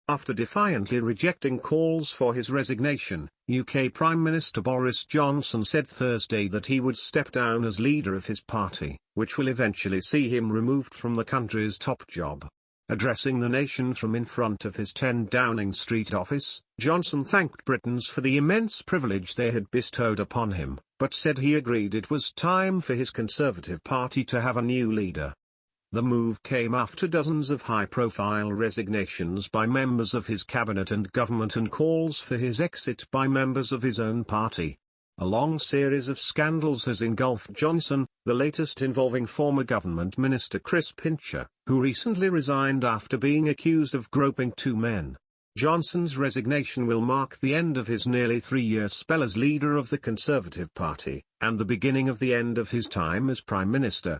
After defiantly rejecting calls for his resignation, UK Prime Minister Boris Johnson said Thursday that he would step down as leader of his party, which will eventually see him removed from the country's top job. Addressing the nation from in front of his 10 Downing Street office, Johnson thanked Britons for the immense privilege they had bestowed upon him, but said he agreed it was time for his Conservative Party to have a new leader. The move came after dozens of high-profile resignations by members of his cabinet and government and calls for his exit by members of his own party. A long series of scandals has engulfed Johnson, the latest involving former government minister Chris Pincher, who recently resigned after being accused of groping 2 men. Johnson's resignation will mark the end of his nearly 3-year spell as leader of the Conservative Party, and the beginning of the end of his time as Prime Minister.